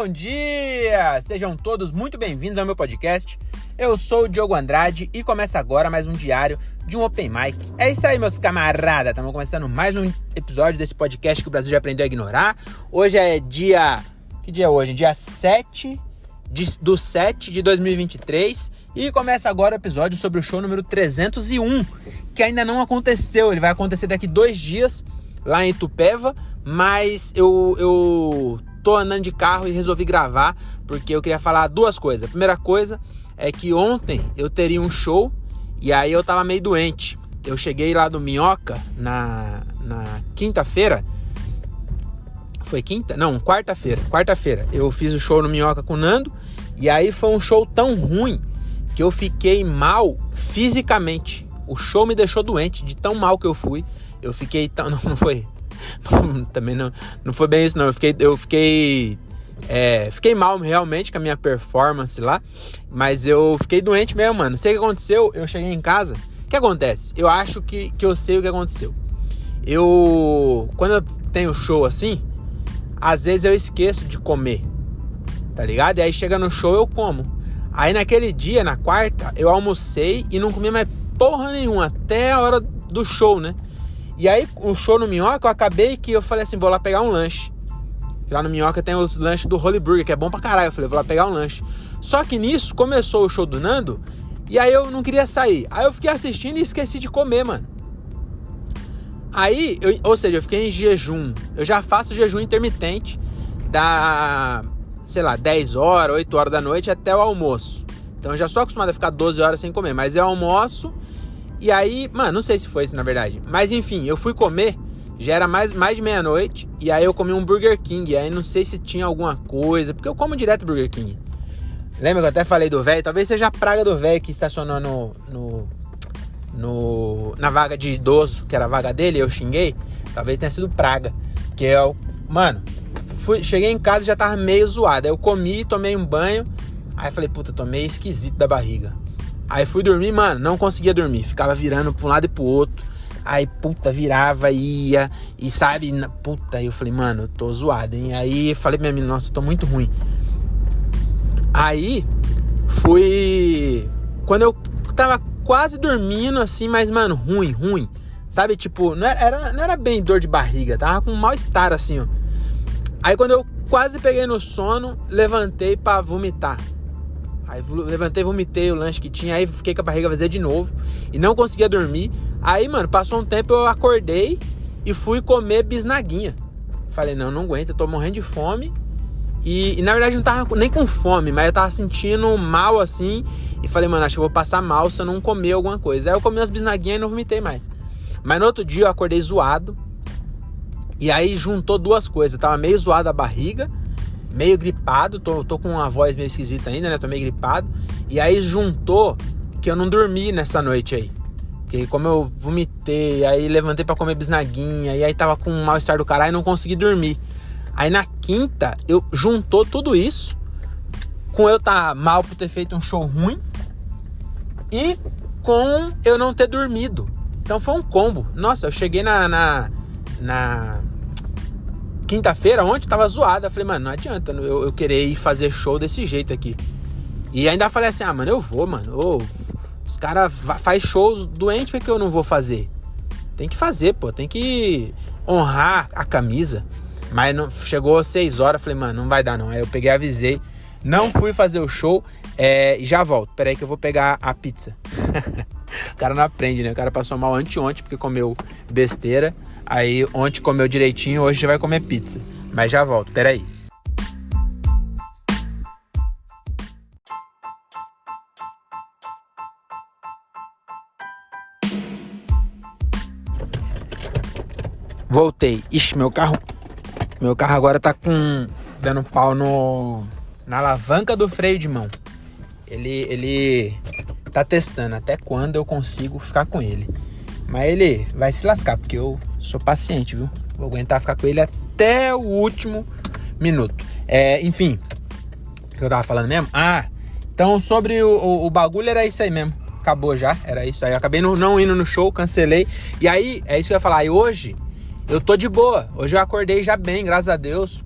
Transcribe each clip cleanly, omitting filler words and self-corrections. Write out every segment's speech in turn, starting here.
bom dia! Sejam todos muito bem-vindos ao meu podcast. Eu sou o Diogo Andrade e começa agora mais um diário de um Open Mic. É isso aí, meus camaradas! Estamos começando mais um episódio desse podcast que o Brasil já aprendeu a ignorar. Hoje é dia... Que dia é hoje? Dia 7 do 7 de 2023 e começa agora o episódio sobre o show número 301, que ainda não aconteceu. Ele vai acontecer daqui 2 dias lá em Itupeva, mas eu tô andando de carro e resolvi gravar porque eu queria falar 2 coisas. A primeira coisa é que ontem eu teria um show e aí eu tava meio doente. Eu cheguei lá do Minhoca na quinta-feira. Foi quinta? Não, quarta-feira. Quarta-feira eu fiz o show no Minhoca com o Nando e aí foi um show tão ruim que eu fiquei mal fisicamente. O show me deixou doente de tão mal que eu fui. Eu fiquei tão... Não foi... também não foi bem isso, não. Eu fiquei mal realmente com a minha performance lá. Mas eu fiquei doente mesmo, mano. Sei o que aconteceu. Eu cheguei em casa. O que acontece? Eu acho que eu sei o que aconteceu. Quando eu tenho show assim, às vezes eu esqueço de comer, tá ligado? E aí chega no show eu como. Aí naquele dia, na quarta, eu almocei e não comi mais porra nenhuma até a hora do show, né? E aí o show no Minhoca, eu acabei que eu falei assim, vou lá pegar um lanche. Lá no Minhoca tem os lanches do Holy Burger, que é bom pra caralho. Eu falei, vou lá pegar um lanche. Só que nisso começou o show do Nando e aí eu não queria sair. Aí eu fiquei assistindo e esqueci de comer, mano. Aí, ou seja, eu fiquei em jejum. Eu já faço jejum intermitente da, sei lá, 10 horas, 8 horas da noite até o almoço. Então eu já sou acostumado a ficar 12 horas sem comer. Mas eu almoço e aí, mano, não sei se foi isso na verdade. Mas enfim, eu fui comer, já era mais de meia-noite. E aí eu comi um Burger King. Aí não sei se tinha alguma coisa, porque eu como direto Burger King. Lembra que eu até falei do velho? Talvez seja a praga do velho que estacionou na vaga de idoso, que era a vaga dele, eu xinguei. Talvez tenha sido praga. Que eu, mano, cheguei em casa e já tava meio zoado. Aí eu comi, tomei um banho. Aí falei, puta, tô meio esquisito da barriga. Aí fui dormir, mano, não conseguia dormir. Ficava virando pra um lado e pro outro. Aí, puta, virava, ia. E sabe, puta, aí eu falei, mano, eu tô zoado, hein. Aí falei pra minha menina, nossa, eu tô muito ruim. Aí, quando eu tava quase dormindo, assim, mas, mano, ruim. Sabe, tipo, não era bem dor de barriga, tava com um mal-estar, assim, ó. Aí, quando eu quase peguei no sono, levantei pra vomitar. Aí, levantei, vomitei o lanche que tinha, aí fiquei com a barriga vazia de novo e não conseguia dormir. Aí, mano, passou um tempo, eu acordei e fui comer bisnaguinha. Falei, não aguento, eu tô morrendo de fome. E na verdade não tava nem com fome, mas eu tava sentindo mal assim. E falei, mano, acho que eu vou passar mal se eu não comer alguma coisa. Aí eu comi umas bisnaguinhas e não vomitei mais. Mas no outro dia eu acordei zoado. E aí juntou 2 coisas. Eu tava meio zoado a barriga, meio gripado. Tô com uma voz meio esquisita ainda, né? Tô meio gripado. E aí juntou que eu não dormi nessa noite aí. Porque como eu vomitei, aí levantei pra comer bisnaguinha. E aí tava com um mal-estar do caralho e não consegui dormir. Aí na quinta, eu juntou tudo isso com eu estar mal por ter feito um show ruim e com eu não ter dormido. Então foi um combo. Nossa, eu cheguei na quinta-feira, ontem, tava zoado. Eu falei, mano, não adianta eu querer ir fazer show desse jeito aqui. E ainda falei assim, mano, eu vou, mano. Os caras fazem shows doentes, porque eu não vou fazer? Tem que fazer, pô. Tem que honrar a camisa. Mas não, chegou 6 horas, falei, mano, não vai dar não. Aí eu peguei, avisei, não fui fazer o show e já volto. Pera aí que eu vou pegar a pizza. O cara não aprende, né? O cara passou mal anteontem porque comeu besteira. Aí ontem comeu direitinho, hoje já vai comer pizza. Mas já volto, pera aí. Voltei. Ixi, meu carro agora tá dando pau na alavanca do freio de mão. Ele tá testando até quando eu consigo ficar com ele. Mas ele vai se lascar, porque eu sou paciente, viu? Vou aguentar ficar com ele até o último minuto. Enfim, o que eu tava falando mesmo? Então sobre o bagulho era isso aí mesmo. Acabou já, era isso aí. Eu acabei não indo no show, cancelei. E aí, é isso que eu ia falar. E hoje, eu tô de boa. Hoje eu acordei já bem, graças a Deus.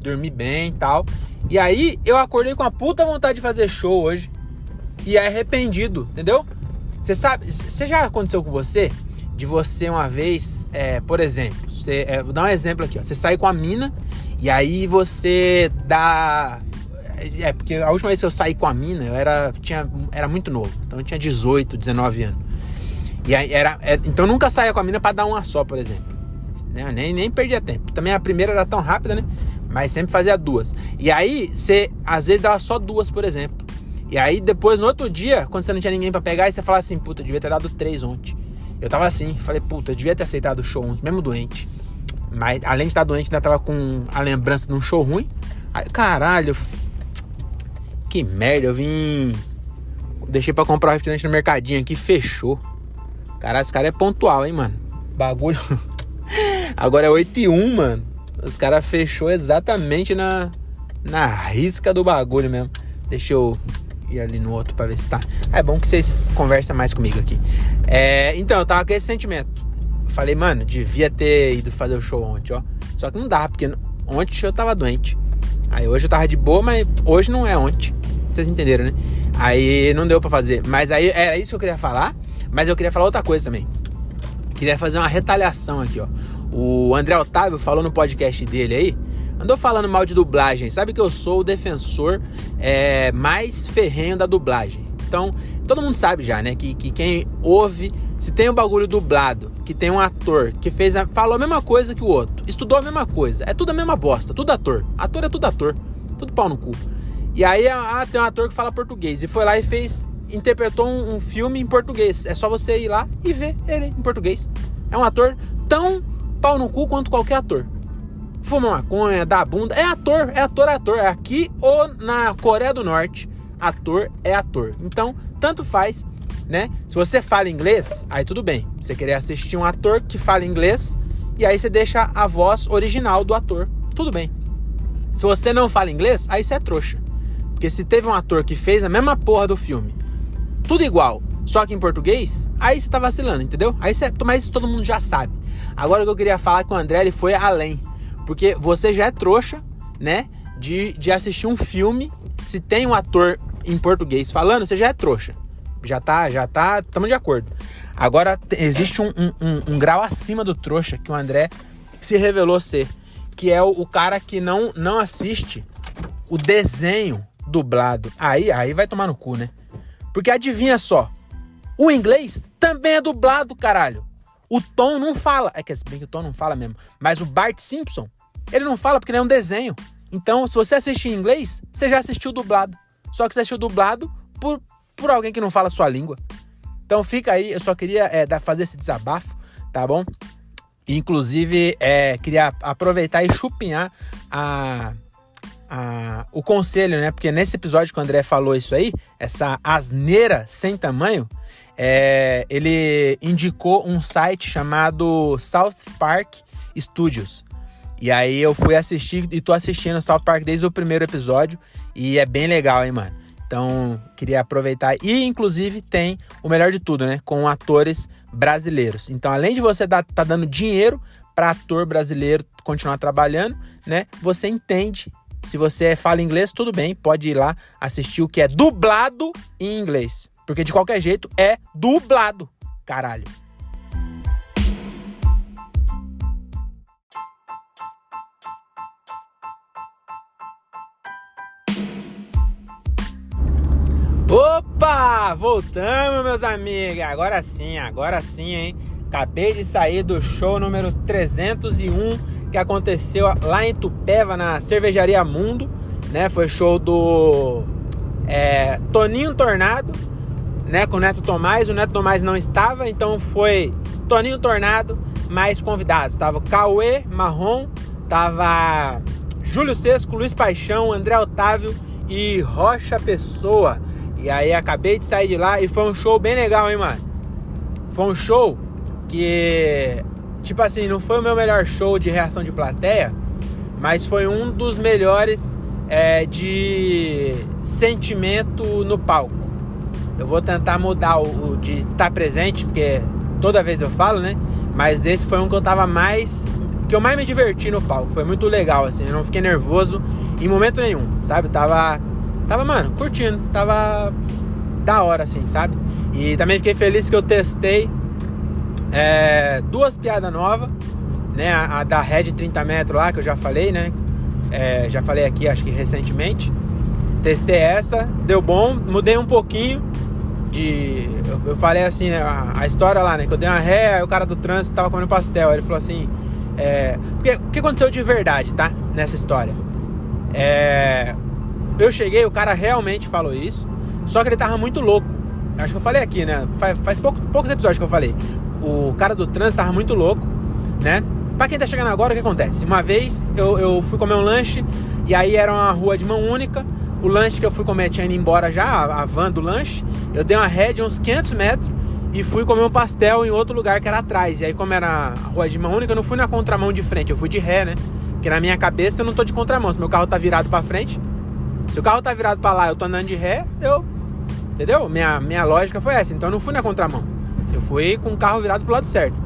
Dormi bem e tal. E aí eu acordei com a puta vontade de fazer show hoje. E é arrependido, entendeu? Você já aconteceu com você? De você uma vez, por exemplo, vou dar um exemplo aqui, ó. Você sai com a mina e aí você dá... porque a última vez que eu saí com a mina, eu era muito novo. Então eu tinha 18, 19 anos. E aí então eu nunca saía com a mina pra dar uma só, por exemplo. Né? Nem perdia tempo. Também a primeira era tão rápida, né? Mas sempre fazia duas. E aí, você às vezes dava só duas, por exemplo. E aí depois, no outro dia, quando você não tinha ninguém pra pegar, aí você falava assim, puta, eu devia ter dado 3 ontem. Eu tava assim, falei, puta, eu devia ter aceitado o show ontem, mesmo doente. Mas além de estar doente, ainda tava com a lembrança de um show ruim. Aí, caralho, que merda, eu vim... Deixei pra comprar um refrigerante no mercadinho aqui, fechou. Caralho, esse cara é pontual, hein, mano. Bagulho... Agora é 8h01, mano. Os caras fechou exatamente na risca do bagulho mesmo. Deixa eu ir ali no outro pra ver se tá... É bom que vocês conversam mais comigo aqui. Então, eu tava com esse sentimento. Falei, mano, devia ter ido fazer o show ontem, ó. Só que não dá, porque ontem eu tava doente. Aí hoje eu tava de boa, mas hoje não é ontem. Vocês entenderam, né? Aí não deu pra fazer. Mas aí era isso que eu queria falar. Mas eu queria falar outra coisa também. Queria fazer uma retaliação aqui, ó. O André Otávio falou no podcast dele aí, andou falando mal de dublagem. Sabe que eu sou o defensor mais ferrenho da dublagem. Então, todo mundo sabe já, né? Que quem ouve, se tem um bagulho dublado, que tem um ator que falou a mesma coisa que o outro, estudou a mesma coisa, é tudo a mesma bosta, tudo ator. Ator é tudo ator, tudo pau no cu. E aí, tem um ator que fala português e foi lá e interpretou um filme em português. É só você ir lá e ver ele em português. É um ator tão pau no cu quanto qualquer ator. Fuma maconha, dá bunda. É ator. É aqui ou na Coreia do Norte. Ator é ator. Então, tanto faz, né? Se você fala inglês, aí tudo bem. Você querer assistir um ator que fala inglês e aí você deixa a voz original do ator. Tudo bem. Se você não fala inglês, aí você é trouxa. Porque se teve um ator que fez a mesma porra do filme, tudo igual, só que em português, aí você tá vacilando, entendeu? Mas isso todo mundo já sabe. Agora o que eu queria falar com o André, ele foi além. Porque você já é trouxa, né? De assistir um filme, se tem um ator em português falando, você já é trouxa. Já tá, estamos de acordo. Agora, existe um grau acima do trouxa que o André se revelou ser. Que é o cara que não assiste o desenho dublado. Aí vai tomar no cu, né? Porque adivinha só, o inglês também é dublado, caralho. O Tom não fala, que se bem que o Tom não fala mesmo, mas o Bart Simpson, ele não fala porque ele é um desenho. Então, se você assistir em inglês, você já assistiu dublado. Só que você assistiu dublado por alguém que não fala a sua língua. Então fica aí, eu só queria fazer esse desabafo, tá bom? Inclusive, queria aproveitar e chupinhar o conselho, né? Porque nesse episódio que o André falou isso aí, essa asneira sem tamanho, ele indicou um site chamado South Park Studios. E aí eu fui assistir e tô assistindo South Park desde o primeiro episódio e é bem legal, hein, mano? Então, queria aproveitar. E, inclusive, tem o melhor de tudo, né? Com atores brasileiros. Então, além de você tá dando dinheiro para ator brasileiro continuar trabalhando, né? Você entende. Se você fala inglês, tudo bem. Pode ir lá assistir o que é dublado em inglês. Porque, de qualquer jeito, é dublado. Caralho. Opa! Voltamos, meus amigos. Agora sim, hein? Acabei de sair do show número 301 que aconteceu lá em Itupeva, na Cervejaria Mundo, né? Foi show do Toninho Tornado, né? Com o Neto Tomás. O Neto Tomás não estava, então foi Toninho Tornado mais convidados. Tava Cauê Marrom, tava Júlio Sesco, Luiz Paixão, André Otávio e Rocha Pessoa. E aí acabei de sair de lá e foi um show bem legal, hein, mano? Foi um show que, tipo assim, não foi o meu melhor show de reação de plateia, mas foi um dos melhores de sentimento no palco. Eu vou tentar mudar o de estar presente, porque toda vez eu falo, né? Mas esse foi um que eu mais me diverti no palco. Foi muito legal, assim, eu não fiquei nervoso em momento nenhum, sabe? Tava, mano, curtindo, tava da hora, assim, sabe? E também fiquei feliz que eu testei 2 piadas novas, né? A da Red 30 metros lá, que eu já falei, né? Já falei aqui, acho que recentemente. Testei essa, deu bom, mudei um pouquinho eu falei assim, né? A história lá, né? Que eu dei uma ré, aí o cara do trânsito tava comendo pastel. Aí ele falou assim... Porque, o que aconteceu de verdade, tá? Nessa história. Eu cheguei, o cara realmente falou isso, só que ele tava muito louco. Acho que eu falei aqui, né? Faz poucos episódios que eu falei. O cara do trânsito tava muito louco, né? Pra quem tá chegando agora, o que acontece? Uma vez eu fui comer um lanche, e aí era uma rua de mão única. O lanche que eu fui comer tinha ido embora já, a van do lanche. Eu dei uma ré de uns 500 metros e fui comer um pastel em outro lugar que era atrás. E aí, como era a rua de mão única, eu não fui na contramão de frente, eu fui de ré, né? Porque na minha cabeça eu não tô de contramão. Se meu carro tá virado pra frente, se o carro tá virado pra lá, eu tô andando de ré, entendeu? Minha lógica foi essa. Então eu não fui na contramão, eu fui com o carro virado pro lado certo.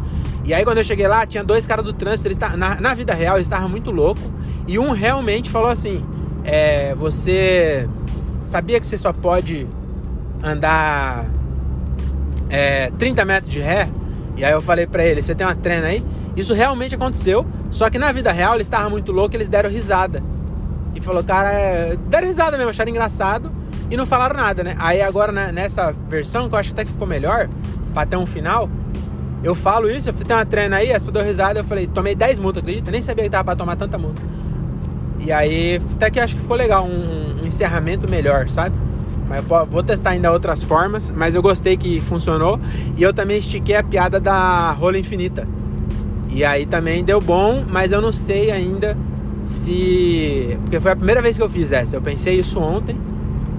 E aí quando eu cheguei lá, tinha 2 caras do trânsito. Eles na vida real, eles estavam muito loucos. E um realmente falou assim: você sabia que você só pode andar 30 metros de ré? E aí eu falei pra ele: você tem uma trena aí? Isso realmente aconteceu, só que na vida real eles estavam muito loucos, eles deram risada. E falou, cara, deram risada mesmo, acharam engraçado e não falaram nada, né? Aí agora nessa versão, que eu acho até que ficou melhor, pra ter um final, eu falo isso, eu tenho uma trena aí, as pessoas deu risada, eu falei, tomei 10 multas, acredita? Eu nem sabia que tava pra tomar tanta multa. E aí, até que acho que ficou legal, um encerramento melhor, sabe? Mas eu vou testar ainda outras formas, mas eu gostei que funcionou. E eu também estiquei a piada da rola infinita. E aí também deu bom, mas eu não sei ainda porque foi a primeira vez que eu fiz essa. Eu pensei isso ontem,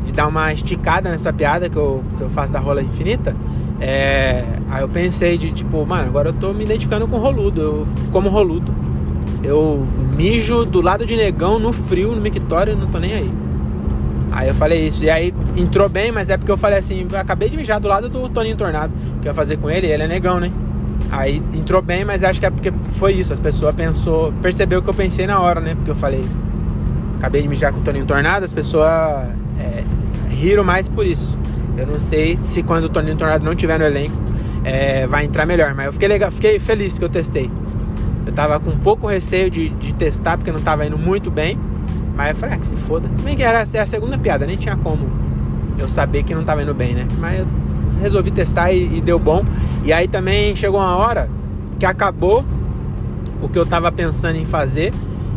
de dar uma esticada nessa piada que eu faço da rola infinita. Aí eu pensei de tipo, mano, agora eu tô me identificando com roludo. Eu como roludo. Eu mijo do lado de negão, no frio, no mictório, não tô nem aí. Aí eu falei isso, e aí entrou bem, mas é porque eu falei assim, eu acabei de mijar do lado do Toninho Tornado, que eu ia fazer com ele é negão, né? Aí entrou bem, mas acho que é porque foi isso, as pessoas percebeu o que eu pensei na hora, né? Porque eu falei, acabei de mijar com o Toninho Tornado, as pessoas riram mais por isso. Eu não sei se quando o Toninho Tornado não tiver no elenco, vai entrar melhor, mas eu fiquei feliz que eu testei. Eu tava com um pouco receio de testar, porque não tava indo muito bem. Mas eu falei, que se foda. Se bem que era a segunda piada, nem tinha como eu saber que não tava indo bem, né? Mas eu resolvi testar e deu bom. E aí também chegou uma hora que acabou o que eu tava pensando em fazer.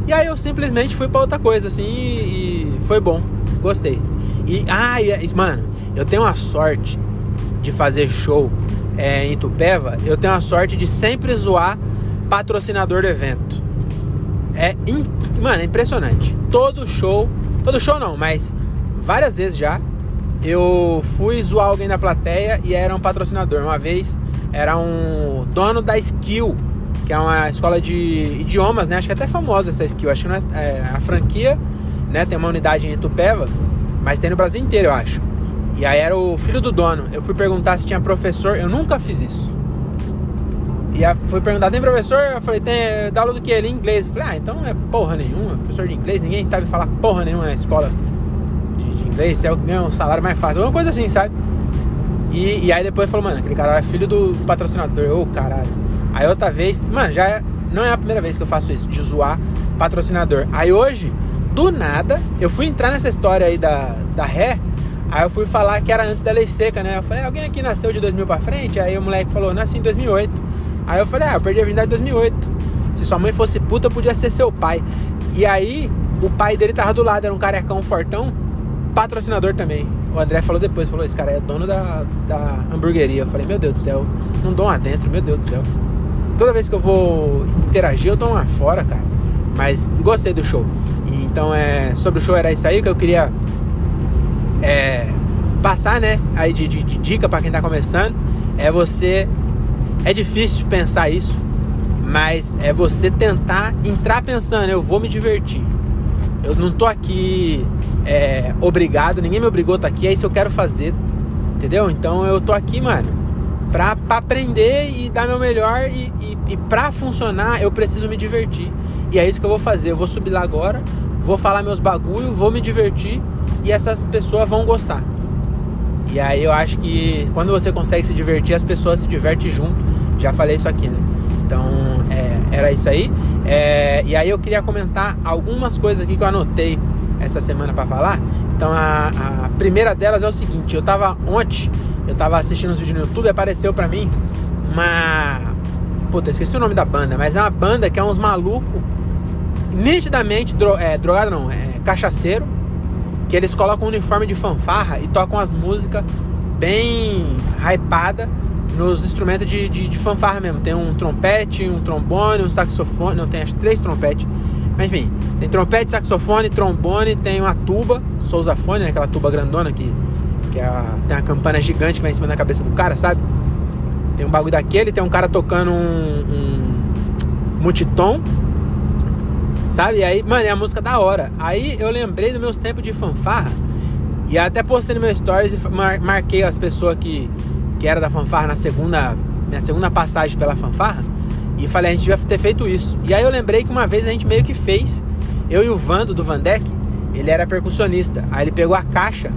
E aí eu simplesmente fui pra outra coisa, assim, e foi bom. Gostei. Mano, eu tenho uma sorte de fazer show em Itupeva. Eu tenho a sorte de sempre zoar patrocinador do evento. Mano, é impressionante. Todo show não, mas várias vezes já eu fui zoar alguém da plateia e era um patrocinador. Uma vez era um dono da Skill, que é uma escola de idiomas, né? Acho que é até famosa essa Skill. Acho que não a franquia, né? Tem uma unidade em Itupeva, mas tem no Brasil inteiro, eu acho. E aí era o filho do dono. Eu fui perguntar se tinha professor. Eu nunca fiz isso. E fui perguntar, tem professor? Eu falei, dá aula do que? Ele em inglês. Eu falei, então não é porra nenhuma. Professor de inglês, ninguém sabe falar porra nenhuma na escola de inglês. Você ganha um salário mais fácil. Alguma coisa assim, sabe? E aí depois falou, mano, aquele cara era filho do patrocinador. Caralho. Aí outra vez, mano, não é a primeira vez que eu faço isso, de zoar patrocinador. Aí hoje, do nada, eu fui entrar nessa história aí da ré. Aí eu fui falar que era antes da lei seca, né? Eu falei, alguém aqui nasceu de 2000 pra frente? Aí o moleque falou, nasci em 2008. Aí eu falei, eu perdi a virgindade em 2008. Se sua mãe fosse puta, podia ser seu pai. E aí, o pai dele tava do lado, era um carecão fortão, patrocinador também. O André falou depois, esse cara é dono da hamburgueria. Eu falei, meu Deus do céu, não dou uma dentro, meu Deus do céu. Toda vez que eu vou interagir, eu dou uma fora, cara. Mas gostei do show. E, então, sobre o show era isso aí que eu queria passar, né? Aí de dica pra quem tá começando. É difícil pensar isso, mas é você tentar entrar pensando, eu vou me divertir. Eu não tô aqui obrigado, ninguém me obrigou a estar aqui, é isso que eu quero fazer, entendeu? Então eu tô aqui, mano, pra aprender e dar meu melhor e pra funcionar eu preciso me divertir. E é isso que eu vou fazer, eu vou subir lá agora vou falar meus bagulho, vou me divertir e essas pessoas vão gostar. E aí eu acho que quando você consegue se divertir, as pessoas se divertem junto. Já falei isso aqui, né? Então, era isso aí. E aí eu queria comentar algumas coisas aqui que eu anotei essa semana pra falar. Então, a primeira delas é o seguinte. Ontem, eu tava assistindo uns vídeos no YouTube e apareceu pra mim uma... Puta, esqueci o nome da banda, mas é uma banda que é uns malucos nitidamente drogado não, cachaceiro, que eles colocam um uniforme de fanfarra e tocam as músicas bem hypadas nos instrumentos de fanfarra mesmo. Tem um trompete, um trombone, um saxofone. Não, tem acho 3 trompetes. Mas enfim, tem trompete, saxofone, trombone, tem uma tuba, sousafone, né? Aquela tuba grandona que tem uma campana gigante que vai em cima da cabeça do cara, sabe? Tem um bagulho daquele, tem um cara tocando um multitom, sabe? E aí, mano, é a música da hora. Aí eu lembrei dos meus tempos de fanfarra e até postei no meu stories e marquei as pessoas que era da fanfarra minha segunda passagem pela fanfarra, e falei, a gente devia ter feito isso. E aí eu lembrei que uma vez a gente meio que fez, eu e o Vando do Vandeck, ele era percussionista, aí ele pegou a caixa,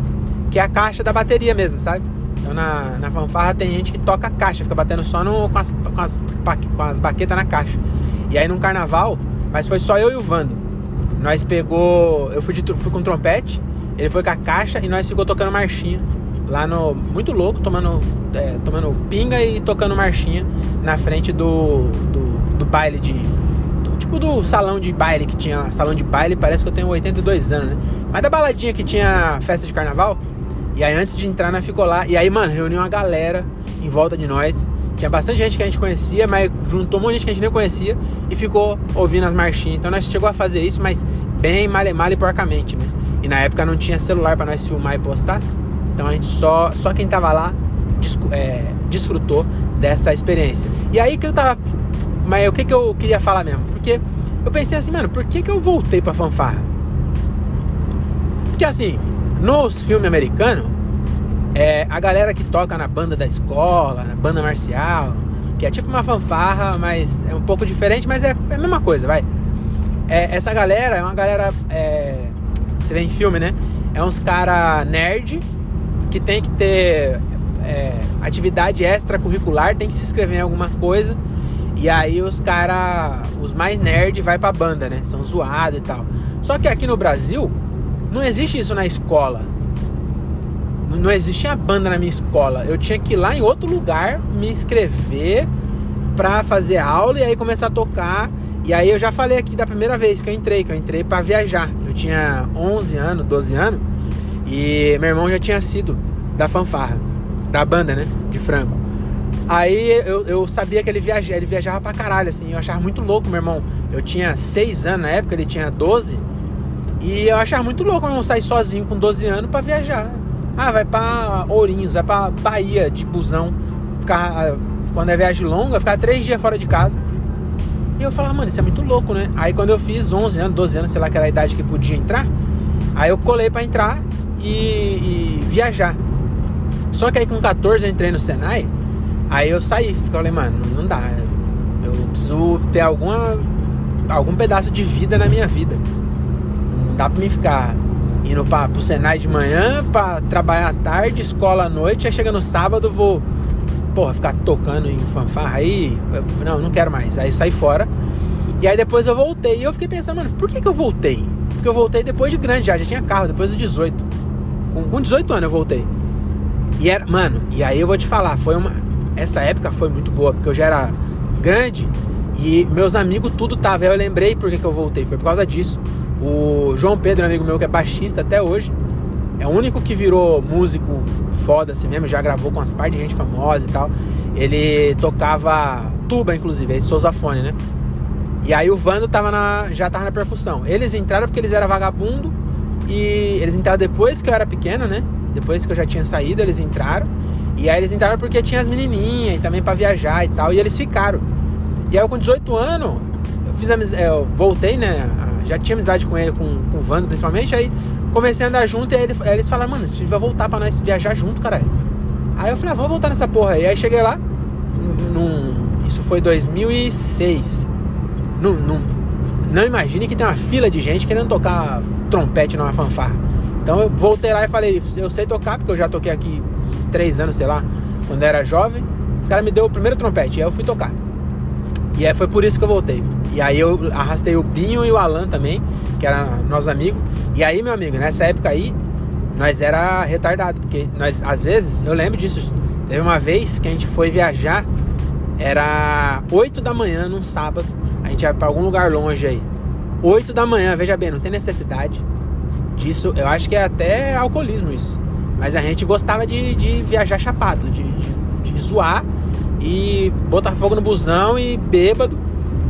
que é a caixa da bateria mesmo, sabe? Então na fanfarra tem gente que toca a caixa, fica batendo só com as baquetas na caixa. E aí num carnaval, mas foi só eu e o Vando, nós pegou, eu fui com o trompete, ele foi com a caixa e nós ficou tocando marchinha lá no... Muito louco, tomando pinga e tocando marchinha na frente do baile tipo do salão de baile que tinha. Salão de baile, parece que eu tenho 82 anos, né? Mas da baladinha que tinha festa de carnaval. E aí antes de entrar nós ficou lá. E aí, mano, reuniu uma galera em volta de nós. Tinha bastante gente que a gente conhecia, mas juntou um monte de gente que a gente nem conhecia e ficou ouvindo as marchinhas. Então nós chegou a fazer isso, mas bem male e porcamente, né? E na época não tinha celular pra nós filmar e postar. Então a gente só quem tava lá desfrutou dessa experiência. E aí que eu tava... Mas o que eu queria falar mesmo? Porque eu pensei assim, mano, por que eu voltei pra fanfarra? Porque assim, nos filmes americanos, a galera que toca na banda da escola, na banda marcial, que é tipo uma fanfarra, mas é um pouco diferente, mas é a mesma coisa, vai. Essa galera é uma galera... você vê em filme, né? É uns cara nerd que tem que ter atividade extracurricular, tem que se inscrever em alguma coisa. E aí os mais nerd vai pra banda, né? São zoados e tal. Só que aqui no Brasil não existe isso na escola. Não existia banda na minha escola. Eu tinha que ir lá em outro lugar me inscrever pra fazer aula e aí começar a tocar. E aí eu já falei aqui da primeira vez que eu entrei pra viajar. Eu tinha 11 anos, 12 anos. E meu irmão já tinha sido da fanfarra, da banda, né? De Franco. Aí eu sabia que ele viajava pra caralho, assim. Eu achava muito louco, meu irmão. Eu tinha 6 anos na época, ele tinha 12. E eu achava muito louco meu irmão sair sozinho com 12 anos pra viajar. Vai pra Ourinhos, vai pra Bahia de busão. Quando é viagem longa, ficar 3 dias fora de casa. E eu falava, mano, isso é muito louco, né? Aí quando eu fiz 11 anos, 12 anos, sei lá, que era a idade que podia entrar, aí eu colei pra entrar e viajar. Só que aí com 14 eu entrei no Senai. Aí eu saí, falei, mano, não dá. Eu preciso ter algum pedaço de vida na minha vida. Não dá pra mim ficar indo pro Senai de manhã, pra trabalhar à tarde, escola à noite, aí chega no sábado, vou, ficar tocando em fanfarra aí. Não quero mais. Aí saí fora. E aí depois eu voltei. E eu fiquei pensando, mano, por que eu voltei? Porque eu voltei depois de grande já tinha carro, depois dos 18. Com 18 anos eu voltei. E aí eu vou te falar, essa época foi muito boa, porque eu já era grande e meus amigos tudo tava. Aí eu lembrei por que eu voltei, foi por causa disso. O João Pedro, amigo meu, que é baixista até hoje, é o único que virou músico foda assim mesmo, já gravou com as partes de gente famosa e tal. Ele tocava tuba, inclusive, sousafone, né? E aí o Vando já tava na percussão. Eles entraram porque eles eram vagabundo e eles entraram depois que eu era pequeno, né? Depois que eu já tinha saído, eles entraram. E aí eles entraram porque tinha as menininhas e também pra viajar e tal. E eles ficaram. E aí eu com 18 anos, eu voltei, né? Já tinha amizade com ele, com o Vando principalmente. Aí comecei a andar junto e aí eles falaram, mano, a gente vai voltar pra nós viajar junto, caralho. Aí eu falei, vamos voltar nessa porra aí. E aí cheguei lá, isso foi 2006. não imagine que tem uma fila de gente querendo tocar trompete numa fanfarra. Então eu voltei lá e falei, eu sei tocar, porque eu já toquei aqui 3 anos, sei lá, quando eu era jovem. Os caras me deu o primeiro trompete, e aí eu fui tocar. E aí foi por isso que eu voltei. E aí eu arrastei o Binho e o Alan também, que eram nossos amigos. E aí, meu amigo, nessa época aí, nós era retardado, porque nós, às vezes, eu lembro disso. Teve uma vez que a gente foi viajar, era 8 da manhã num sábado. A gente ia pra algum lugar longe aí. 8 da manhã, veja bem, não tem necessidade disso. Eu acho que é até alcoolismo isso. Mas a gente gostava de viajar chapado, de zoar e botar fogo no busão e bêbado.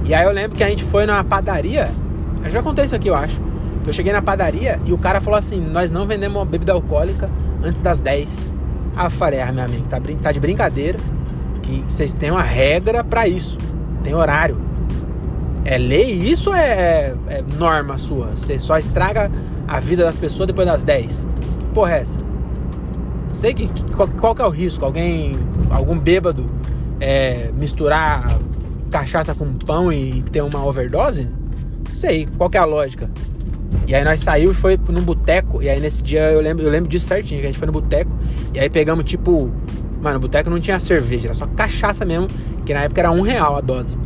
E aí eu lembro que a gente foi numa padaria. Eu já contei isso aqui, eu acho. Eu cheguei na padaria e o cara falou assim, nós não vendemos bebida alcoólica antes das 10. Aí eu falei, meu amigo, tá de brincadeira, que vocês têm uma regra pra isso, tem horário. É lei isso ou é norma sua? Você só estraga a vida das pessoas depois das 10? Que porra é essa? Não sei qual que é o risco. Algum bêbado misturar cachaça com pão e ter uma overdose? Não sei, qual que é a lógica? E aí nós saímos e foi num boteco. E aí nesse dia eu lembro disso certinho, que a gente foi no boteco. E aí pegamos tipo... Mano, o boteco não tinha cerveja, era só cachaça mesmo, que na época era R$1 a dose.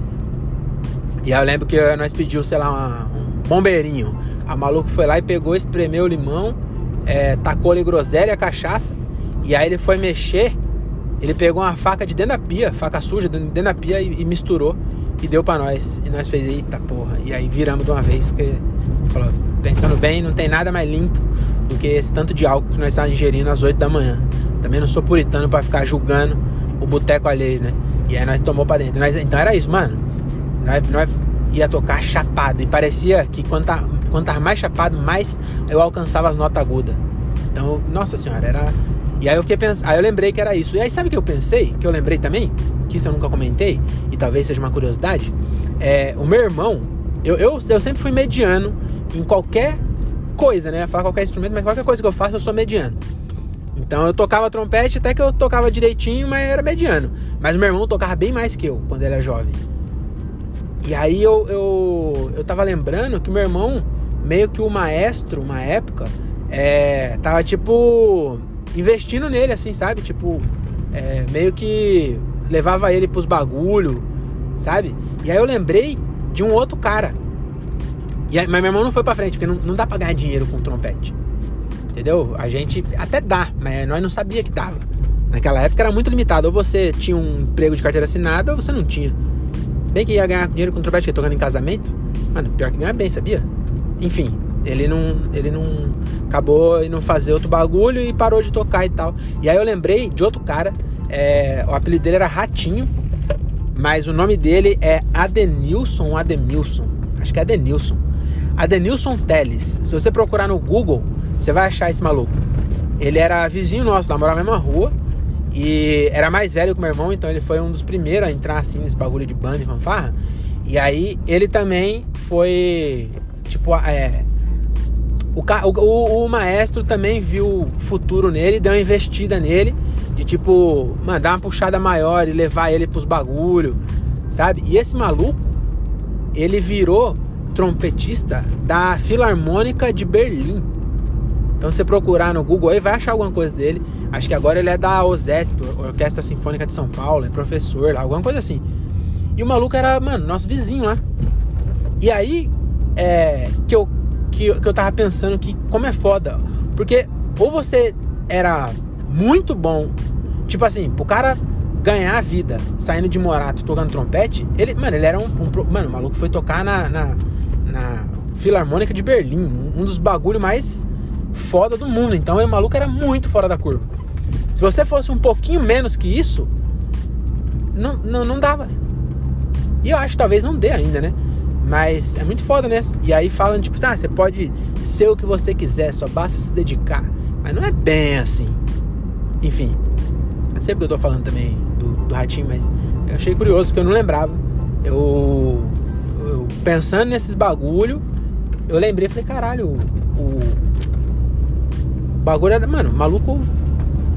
E aí eu lembro que nós pedimos, sei lá, um bombeirinho. A maluco foi lá e pegou, espremeu o limão, tacou-lhe groselha, a cachaça. E aí ele foi mexer, ele pegou uma faca de dentro da pia, faca suja dentro da pia e misturou e deu pra nós. E nós fez, eita porra. E aí viramos de uma vez, porque, pensando bem, não tem nada mais limpo do que esse tanto de álcool que nós estamos ingerindo às 8 da manhã. Também não sou puritano pra ficar julgando o boteco alheio, né? E aí nós tomou pra dentro. Então era isso, mano. Nós ia tocar chapado. E parecia que quanto tava mais chapado, mais eu alcançava as notas agudas. Então, nossa senhora, era... E aí eu fiquei pensando, aí eu lembrei que era isso. E aí sabe o que eu pensei? Que eu lembrei também? Que isso eu nunca comentei, e talvez seja uma curiosidade. O meu irmão, eu sempre fui mediano em qualquer coisa, né? Falar qualquer instrumento, mas qualquer coisa que eu faço, eu sou mediano. Então eu tocava trompete, até que eu tocava direitinho, mas era mediano. Mas o meu irmão tocava bem mais que eu, quando ele era jovem. E aí eu tava lembrando que o meu irmão, meio que o maestro, uma época, tava tipo... investindo nele, assim, sabe? Tipo, meio que levava ele pros bagulho, sabe? E aí eu lembrei de um outro cara. Mas meu irmão não foi pra frente, porque não dá pra ganhar dinheiro com trompete. Entendeu? A gente até dá, mas nós não sabia que dava. Naquela época era muito limitado. Ou você tinha um emprego de carteira assinada, ou você não tinha. Se bem que ia ganhar dinheiro com trompete, que tocando em casamento. Mano, pior que ganha bem, sabia? Enfim, ele não acabou e não fazer outro bagulho e parou de tocar e tal. E aí eu lembrei de outro cara, o apelido dele era Ratinho, mas o nome dele é Ademilson, acho que é Adenilson Teles. Se você procurar no Google, você vai achar esse maluco. Ele era vizinho nosso, namorava na mesma rua, e era mais velho que o meu irmão, então ele foi um dos primeiros a entrar assim nesse bagulho de banda e fanfarra. E aí ele também foi, tipo, o maestro também viu futuro nele, deu uma investida nele, de tipo, mandar uma puxada maior e levar ele pros bagulho, sabe? E esse maluco, ele virou trompetista da Filarmônica de Berlim. Então você procurar no Google aí, vai achar alguma coisa dele. Acho que agora ele é da OSESP, Orquestra Sinfônica de São Paulo, é professor lá, alguma coisa assim. E o maluco era, mano, nosso vizinho lá. E aí, que eu tava pensando que como é foda. Porque ou você era muito bom, tipo assim, pro cara ganhar a vida saindo de Morato tocando trompete, ele era mano, o maluco foi tocar na Filarmônica de Berlim, um dos bagulhos mais foda do mundo. Então o maluco era muito fora da curva. Se você fosse um pouquinho menos que isso, não dava. E eu acho que talvez não dê ainda, né? Mas é muito foda, né? E aí falam, tipo, você pode ser o que você quiser, só basta se dedicar. Mas não é bem assim. Enfim, não sei porque eu tô falando também do Ratinho, mas eu achei curioso, que eu não lembrava. Eu pensando nesses bagulho, eu lembrei, falei, caralho, o bagulho era, mano, maluco.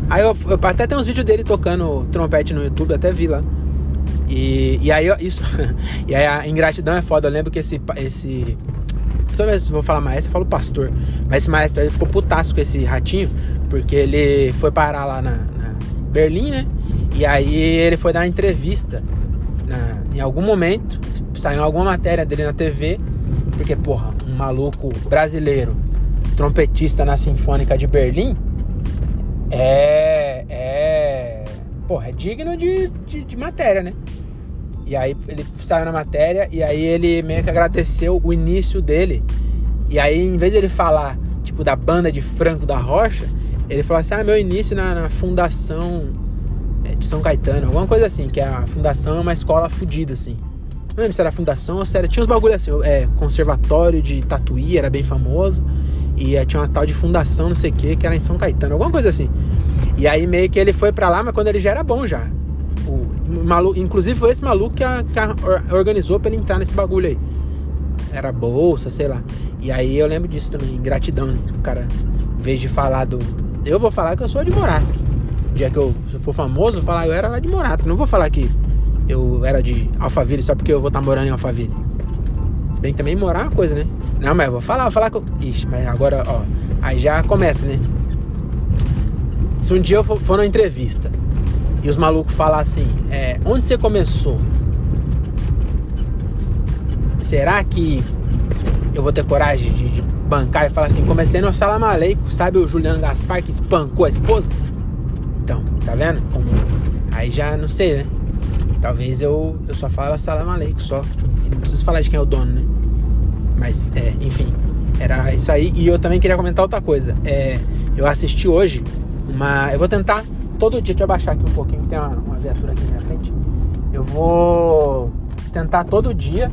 Aí eu até tem uns vídeos dele tocando trompete no YouTube, até vi lá. E aí isso e aí a ingratidão é foda. Eu lembro que esse toda vez que eu vou falar maestro, eu falo pastor. Mas esse maestro aí ficou putaço com esse ratinho, porque ele foi parar lá na Berlim, né? E aí ele foi dar uma entrevista em algum momento, saiu alguma matéria dele na TV, porque, porra, um maluco brasileiro, trompetista na Sinfônica de Berlim, porra, é digno de matéria, né? E aí ele saiu na matéria e aí ele meio que agradeceu o início dele. E aí, em vez de ele falar, tipo, da banda de Franco da Rocha, ele falou assim, meu início na fundação de São Caetano, alguma coisa assim, que a fundação é uma escola fodida, assim. Não lembro se era a fundação ou se era... Tinha uns bagulho assim, conservatório de Tatuí, era bem famoso. E tinha uma tal de fundação, não sei o que era em São Caetano, alguma coisa assim. E aí meio que ele foi pra lá, mas quando ele já era bom já. Inclusive foi esse maluco que organizou pra ele entrar nesse bagulho aí. Era bolsa, sei lá. E aí eu lembro disso também, gratidão, né? O cara, em vez de falar eu vou falar que eu sou de Morato. O dia que eu for famoso, eu vou falar eu era lá de Morato. Não vou falar que eu era de Alphaville só porque eu vou estar morando em Alphaville. Se bem que também morar é uma coisa, né? Não, mas eu vou falar que eu... Ixi, mas agora, ó, aí já começa, né? Se um dia eu for numa entrevista e os malucos falar assim, onde você começou? Será que eu vou ter coragem de bancar e falar assim, comecei no Salam Aleikum, sabe o Juliano Gaspar que espancou a esposa? Então, tá vendo? Aí já não sei, né? Talvez eu só falo Salam Aleikum, só. E não preciso falar de quem é o dono, né? Mas, enfim, era isso aí. E eu também queria comentar outra coisa. Eu assisti hoje eu vou tentar todo dia, deixa eu abaixar aqui um pouquinho, tem uma viatura aqui na minha frente. Eu vou tentar todo dia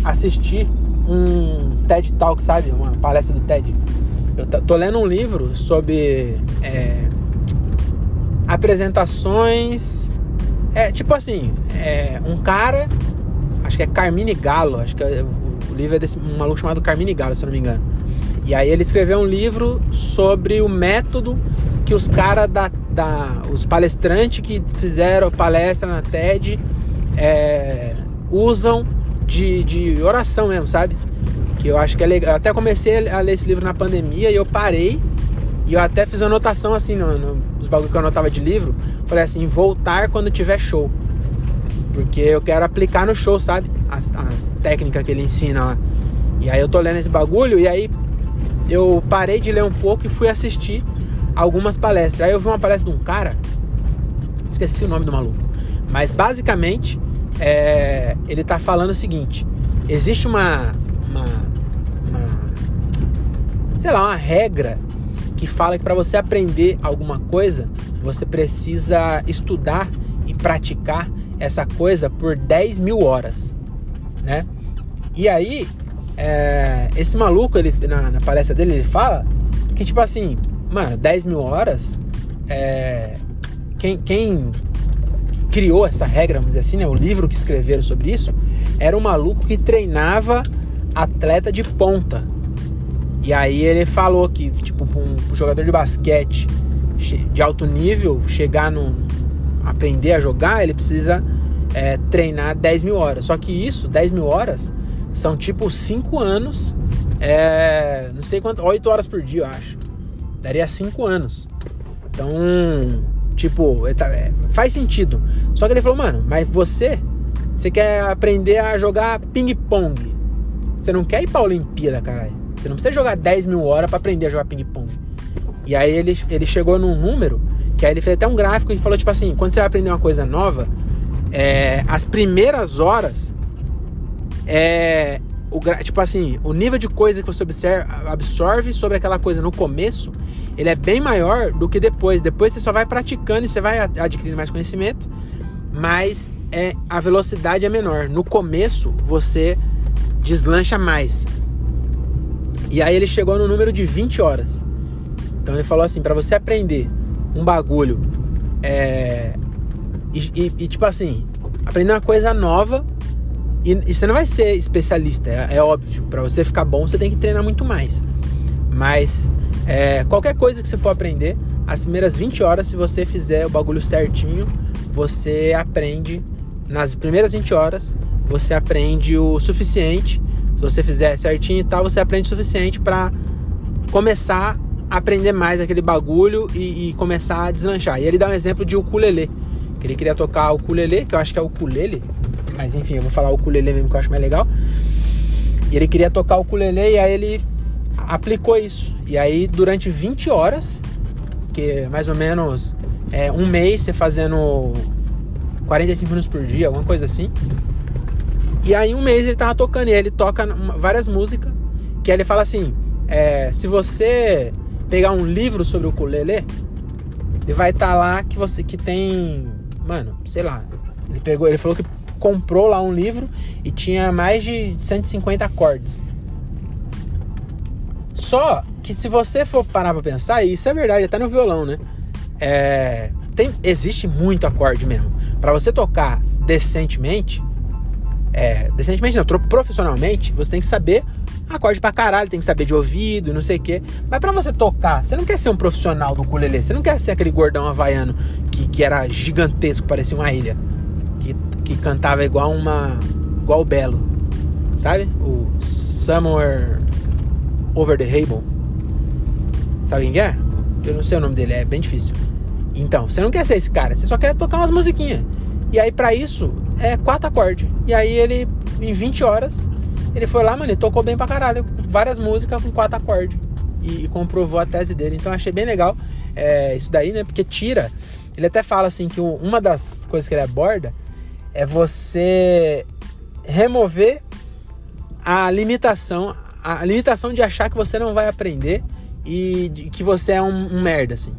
assistir um TED Talk, sabe? Uma palestra do TED. Eu tô lendo um livro sobre apresentações. Tipo assim, um cara, acho que é Carmine Gallo, acho que o livro é desse um maluco chamado Carmine Gallo, se eu não me engano. E aí ele escreveu um livro sobre o método que os caras os palestrantes que fizeram palestra na TED usam de oração mesmo, sabe? Que eu acho que é legal. Eu até comecei a ler esse livro na pandemia e eu parei. E eu até fiz uma anotação assim nos bagulhos que eu anotava de livro. Falei assim, voltar quando tiver show. Porque eu quero aplicar no show, sabe? As técnicas que ele ensina lá. E aí eu tô lendo esse bagulho e aí eu parei de ler um pouco e fui assistir algumas palestras. Aí eu vi uma palestra de um cara, esqueci o nome do maluco, mas basicamente ele tá falando o seguinte: existe uma regra que fala que para você aprender alguma coisa, você precisa estudar e praticar essa coisa por 10 mil horas, né? E aí, esse maluco, ele, na palestra dele, ele fala que, tipo assim, mano, 10 mil horas, quem criou essa regra, vamos dizer assim, né? O livro que escreveram sobre isso, era um maluco que treinava atleta de ponta. E aí ele falou que, tipo, para um jogador de basquete de alto nível aprender a jogar, ele precisa treinar 10 mil horas. Só que isso, 10 mil horas, são tipo 5 anos, não sei quanto, 8 horas por dia, eu acho. Daria 5 anos. Então, tipo, faz sentido. Só que ele falou, mano, mas você quer aprender a jogar ping-pong. Você não quer ir pra Olimpíada, caralho. Você não precisa jogar 10 mil horas pra aprender a jogar ping-pong. E aí ele chegou num número, que aí ele fez até um gráfico e falou, tipo assim, quando você vai aprender uma coisa nova, as primeiras horas, tipo assim, o nível de coisa que você absorve sobre aquela coisa no começo, ele é bem maior do que depois. Depois você só vai praticando e você vai adquirindo mais conhecimento, mas a velocidade é menor. No começo, você deslancha mais. E aí ele chegou no número de 20 horas. Então ele falou assim, pra você aprender um bagulho, e tipo assim, aprender uma coisa nova, e você não vai ser especialista, é óbvio. Pra você ficar bom, você tem que treinar muito mais. Mas qualquer coisa que você for aprender, as primeiras 20 horas, se você fizer o bagulho certinho, você aprende, nas primeiras 20 horas, você aprende o suficiente. Se você fizer certinho e tal, você aprende o suficiente para começar a aprender mais aquele bagulho e começar a deslanchar. E ele dá um exemplo de ukulele, que ele queria tocar ukulele, que eu acho que é ukulele, mas enfim, eu vou falar ukulele mesmo, que eu acho mais legal. E ele queria tocar ukulele e aí ele aplicou isso. E aí durante 20 horas, que é mais ou menos um mês, você fazendo 45 minutos por dia, alguma coisa assim. E aí um mês ele tava tocando, e ele toca várias músicas, que aí ele fala assim, se você pegar um livro sobre o ukulele, ele vai estar lá que tem, mano, sei lá, ele falou que comprou lá um livro e tinha mais de 150 acordes. Só que se você for parar pra pensar, e isso é verdade, até no violão, né? Existe muito acorde mesmo. Pra você tocar decentemente não, profissionalmente, você tem que saber acorde pra caralho, tem que saber de ouvido e não sei o quê. Mas pra você tocar, você não quer ser um profissional do ukulele, você não quer ser aquele gordão havaiano que era gigantesco, parecia uma ilha, que cantava igual o Belo, sabe? O Somewhere Over the Rainbow. Sabe quem que é? Eu não sei o nome dele, é bem difícil. Então, você não quer ser esse cara, você só quer tocar umas musiquinhas. E aí pra isso, 4 acordes. E aí ele, em 20 horas, ele foi lá, mano, ele tocou bem pra caralho, várias músicas com 4 acordes. E comprovou a tese dele. Então eu achei bem legal isso daí, né? Porque tira... Ele até fala assim que uma das coisas que ele aborda é você remover a limitação de achar que você não vai aprender e que você é um merda, assim.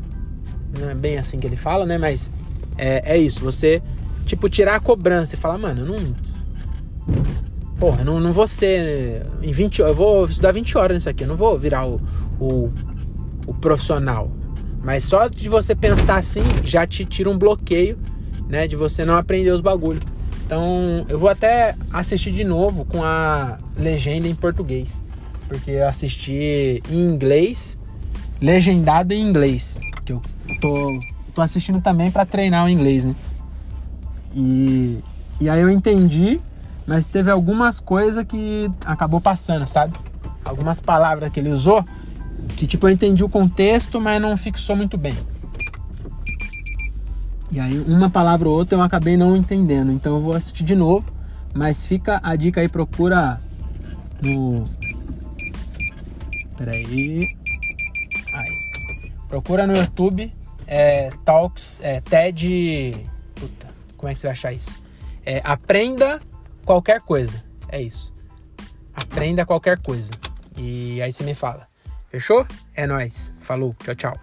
Não é bem assim que ele fala, né? Mas é isso, você, tipo, tirar a cobrança e falar, mano, eu não vou ser... eu vou estudar 20 horas nisso aqui, eu não vou virar o profissional. Mas só de você pensar assim, já te tira um bloqueio, né? De você não aprender os bagulhos. Então, eu vou até assistir de novo com a legenda em português. Porque eu assisti em inglês, legendado em inglês. Porque eu tô assistindo também pra treinar o inglês, né? E aí eu entendi, mas teve algumas coisas que acabou passando, sabe? Algumas palavras que ele usou, que tipo, eu entendi o contexto, mas não fixou muito bem. E aí uma palavra ou outra eu acabei não entendendo. Então eu vou assistir de novo. Mas fica a dica aí, procura no... Peraí. Procura no YouTube Talks, TED... Puta, como é que você vai achar isso? Aprenda qualquer coisa. É isso. Aprenda qualquer coisa. E aí você me fala. Fechou? É nóis. Falou. Tchau, tchau.